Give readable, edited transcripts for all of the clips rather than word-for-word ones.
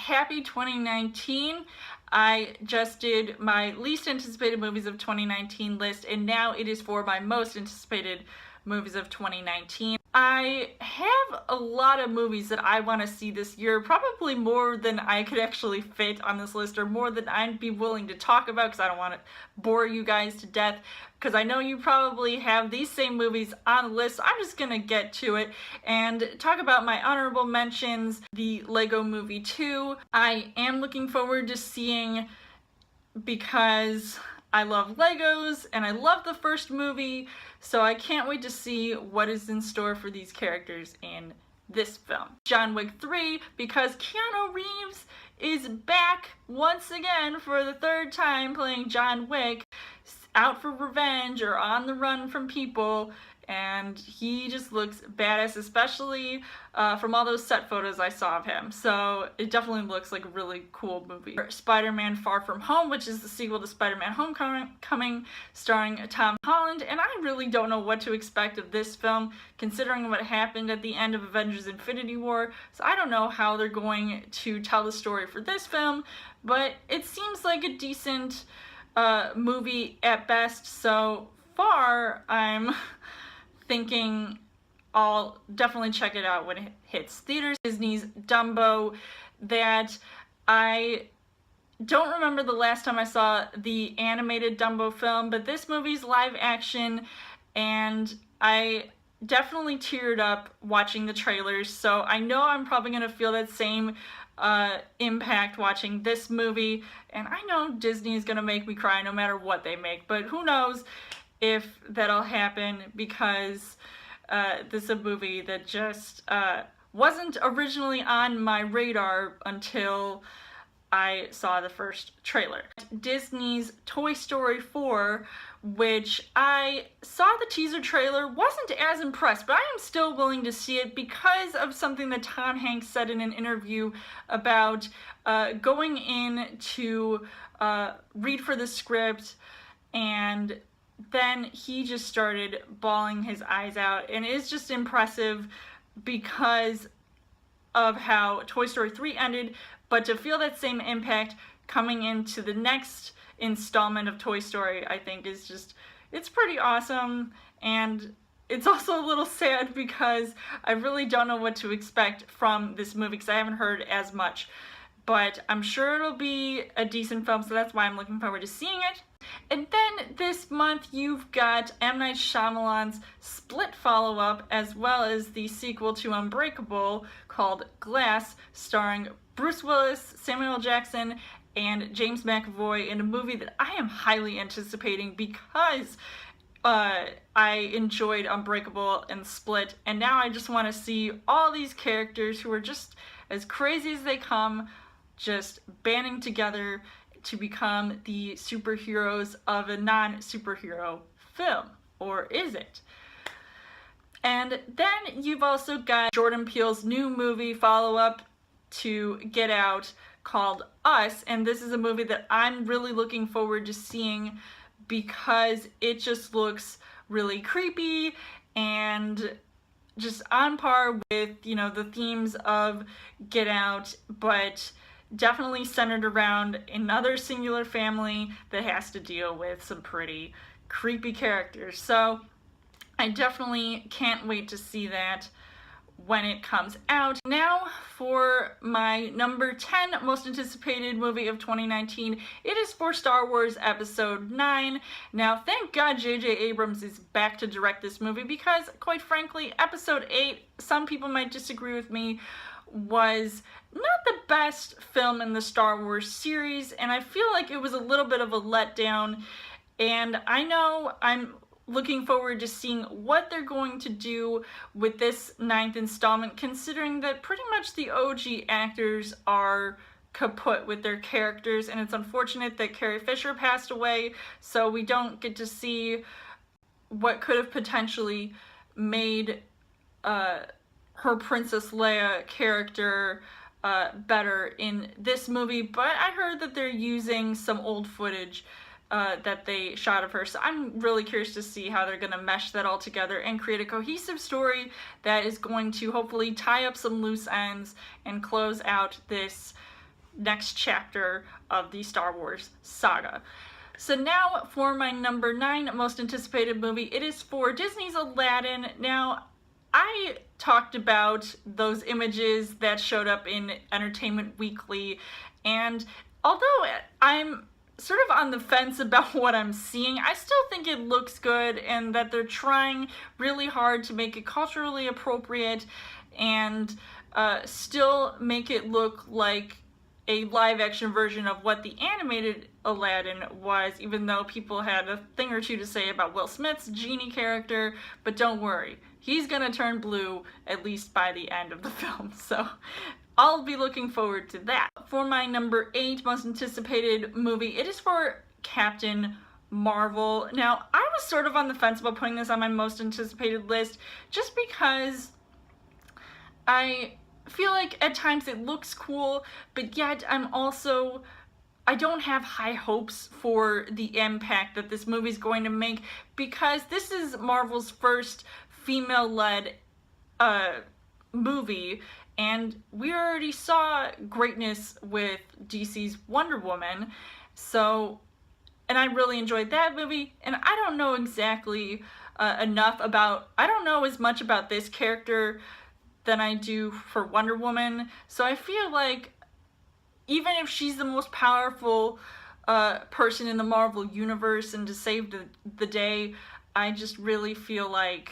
happy 2019. I just did my least anticipated movies of 2019 list, and now it is for my most anticipated movies of 2019. I have a lot of movies that I want to see this year, probably more than I could actually fit on this list, or more than I'd be willing to talk about, because I don't want to bore you guys to death, because I know you probably have these same movies on the list. So I'm just gonna get to it and talk about my honorable mentions. The Lego Movie 2, I am looking forward to seeing, because I love Legos and I love the first movie, so I can't wait to see what is in store for these characters in this film. John Wick 3, because Keanu Reeves is back once again for the third time playing John Wick, out for revenge or on the run from people, and he just looks badass, especially from all those set photos I saw of him. So it definitely looks like a really cool movie. Spider-Man Far From Home, which is the sequel to Spider-Man Homecoming, starring Tom Holland, and I really don't know what to expect of this film, considering what happened at the end of Avengers Infinity War. So I don't know how they're going to tell the story for this film, but it seems like a decent movie at best so far. I'm thinking I'll definitely check it out when it hits theaters. Disney's Dumbo, that I don't remember the last time I saw the animated Dumbo film, but this movie's live action, and I definitely teared up watching the trailers, so I know I'm probably gonna feel that same impact watching this movie, and I know Disney is gonna make me cry no matter what they make, but who knows if that'll happen, because this is a movie that just wasn't originally on my radar until I saw the first trailer. Disney's Toy Story 4, which I saw the teaser trailer, wasn't as impressed, but I am still willing to see it because of something that Tom Hanks said in an interview about going in to read for the script, and then he just started bawling his eyes out, and it's just impressive because of how Toy Story 3 ended, but to feel that same impact coming into the next installment of Toy Story, I think is just, it's pretty awesome. And it's also a little sad because I really don't know what to expect from this movie, because I haven't heard as much, but I'm sure it'll be a decent film, so that's why I'm looking forward to seeing it. And then this month you've got M. Night Shyamalan's Split follow-up, as well as the sequel to Unbreakable called Glass, starring Bruce Willis, Samuel L. Jackson, and James McAvoy, in a movie that I am highly anticipating because I enjoyed Unbreakable and Split, and now I just want to see all these characters who are just as crazy as they come, just banding together to become the superheroes of a non-superhero film. Or is it? And then you've also got Jordan Peele's new movie follow-up to Get Out called Us, and this is a movie that I'm really looking forward to seeing because it just looks really creepy and just on par with, you know, the themes of Get Out, but definitely centered around another singular family that has to deal with some pretty creepy characters. So I definitely can't wait to see that when it comes out. Now for my number 10 most anticipated movie of 2019, it is for Star Wars Episode 9. Now thank God J.J. Abrams is back to direct this movie, because quite frankly Episode 8, some people might disagree with me, was not the best film in the Star Wars series, and I feel like it was a little bit of a letdown, and I know I'm looking forward to seeing what they're going to do with this 9th installment, considering that pretty much the OG actors are kaput with their characters, and it's unfortunate that Carrie Fisher passed away, so we don't get to see what could have potentially made her Princess Leia character better in this movie. But I heard that they're using some old footage that they shot of her, so I'm really curious to see how they're going to mesh that all together and create a cohesive story that is going to hopefully tie up some loose ends and close out this next chapter of the Star Wars saga. So now for my number 9 most anticipated movie, it is for Disney's Aladdin. Now, I talked about those images that showed up in Entertainment Weekly, and although I'm sort of on the fence about what I'm seeing, I still think it looks good and that they're trying really hard to make it culturally appropriate and still make it look like a live-action version of what the animated Aladdin was, even though people had a thing or two to say about Will Smith's genie character, but don't worry, he's gonna turn blue at least by the end of the film, so I'll be looking forward to that. For my number 8 most anticipated movie, it is for Captain Marvel. Now, I was sort of on the fence about putting this on my most anticipated list just because I feel like at times it looks cool, but yet I don't have high hopes for the impact that this movie is going to make, because this is Marvel's first female-led movie, and we already saw greatness with DC's Wonder Woman, and I really enjoyed that movie, and I don't know exactly I don't know as much about this character than I do for Wonder Woman, so I feel like even if she's the most powerful person in the Marvel universe and to save the day, I just really feel like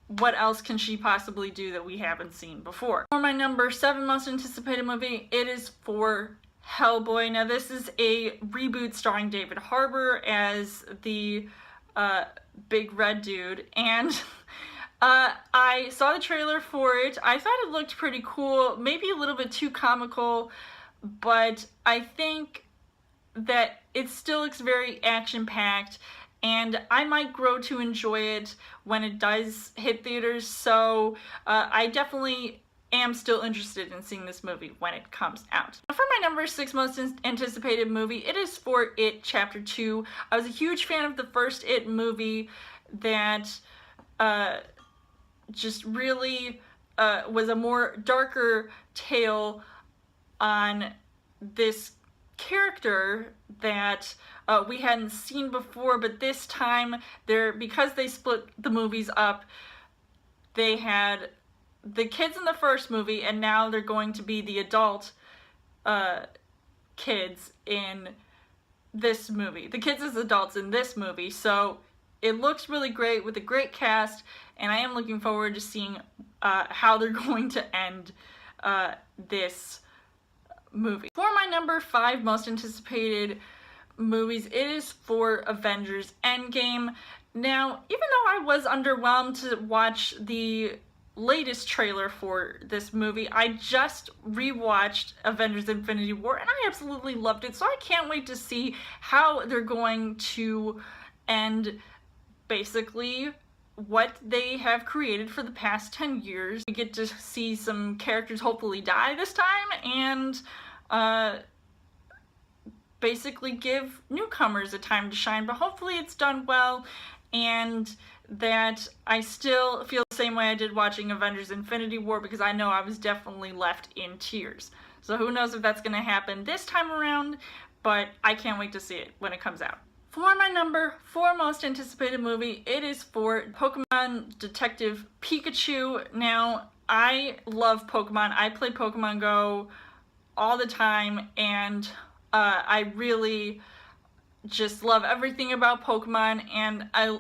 what else can she possibly do that we haven't seen before? For my number 7 most anticipated movie, it is for Hellboy. Now, this is a reboot starring David Harbour as the big red dude, and I saw the trailer for it. I thought it looked pretty cool, maybe a little bit too comical, but I think that it still looks very action-packed, and I might grow to enjoy it when it does hit theaters, so I definitely am still interested in seeing this movie when it comes out. For my number 6 most anticipated movie, it is for It Chapter 2. I was a huge fan of the first It movie that just really was a more darker tale on this character that we hadn't seen before, but this time because they split the movies up, they had the kids in the first movie, and now they're going to be the adult kids in this movie. The kids as adults in this movie, so it looks really great with a great cast, and I am looking forward to seeing how they're going to end this movie. For my number 5 most anticipated movies, it is for Avengers Endgame. Now, even though I was underwhelmed to watch the latest trailer for this movie, I just rewatched Avengers Infinity War, and I absolutely loved it, so I can't wait to see how they're going to end basically what they have created for the past 10 years. We get to see some characters hopefully die this time, and basically give newcomers a time to shine, but hopefully it's done well, and that I still feel the same way I did watching Avengers Infinity War, because I know I was definitely left in tears. So who knows if that's going to happen this time around, but I can't wait to see it when it comes out. For my number 4 most anticipated movie, it is for Pokemon Detective Pikachu. Now, I love Pokemon. I play Pokemon Go all the time, and I really just love everything about Pokemon, and I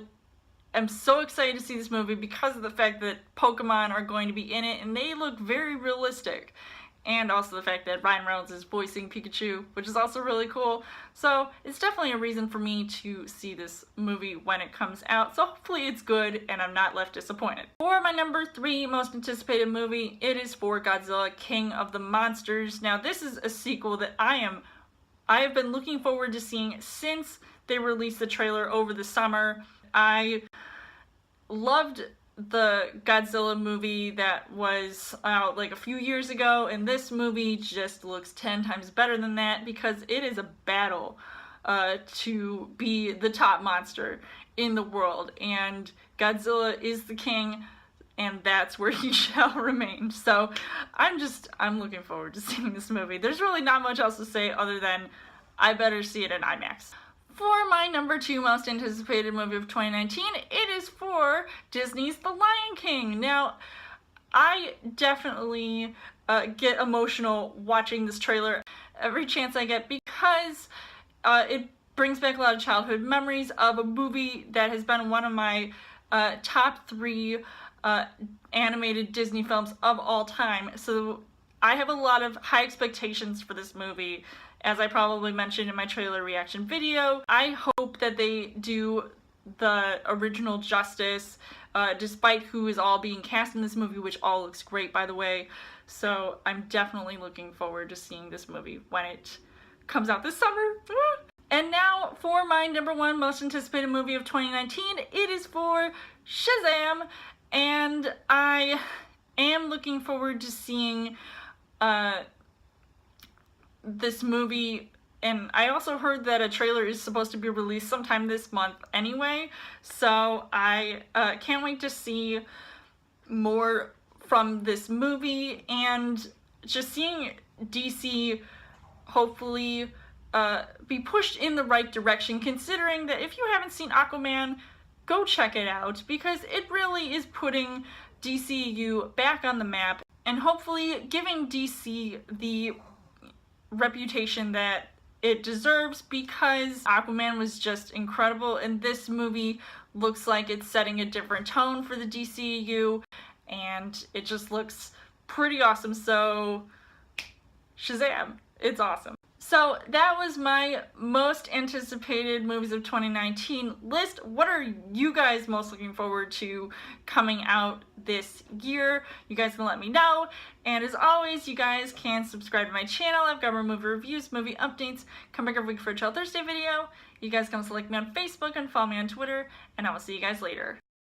am so excited to see this movie because of the fact that Pokemon are going to be in it, and they look very realistic. And also the fact that Ryan Reynolds is voicing Pikachu, which is also really cool. So it's definitely a reason for me to see this movie when it comes out. So hopefully it's good and I'm not left disappointed. For my number 3 most anticipated movie, it is for Godzilla, King of the Monsters. Now, this is a sequel that I have been looking forward to seeing since they released the trailer over the summer. I loved the Godzilla movie that was out like a few years ago, and this movie just looks 10 times better than that because it is a battle to be the top monster in the world, and Godzilla is the king, and that's where he shall remain. So I'm looking forward to seeing this movie. There's really not much else to say other than I better see it in IMAX. For my number 2 most anticipated movie of 2019, it is for Disney's The Lion King. Now, I definitely get emotional watching this trailer every chance I get because it brings back a lot of childhood memories of a movie that has been one of my top 3 animated Disney films of all time. So I have a lot of high expectations for this movie, as I probably mentioned in my trailer reaction video. I hope that they do the original justice, despite who is all being cast in this movie, which all looks great, by the way. So I'm definitely looking forward to seeing this movie when it comes out this summer. And now for my number 1 most anticipated movie of 2019, it is for Shazam, and I am looking forward to seeing this movie. And I also heard that a trailer is supposed to be released sometime this month anyway, so I can't wait to see more from this movie, and just seeing DC hopefully be pushed in the right direction, considering that if you haven't seen Aquaman, go check it out, because it really is putting DCU back on the map and hopefully giving DC the reputation that it deserves, because Aquaman was just incredible, and this movie looks like it's setting a different tone for the DCU, and it just looks pretty awesome. So Shazam, it's awesome. So that was my most anticipated movies of 2019 list. What are you guys most looking forward to coming out this year? You guys can let me know. And as always, you guys can subscribe to my channel. I've got more movie reviews, movie updates. Come back every week for a Chill Thursday video. You guys can also like me on Facebook and follow me on Twitter. And I will see you guys later.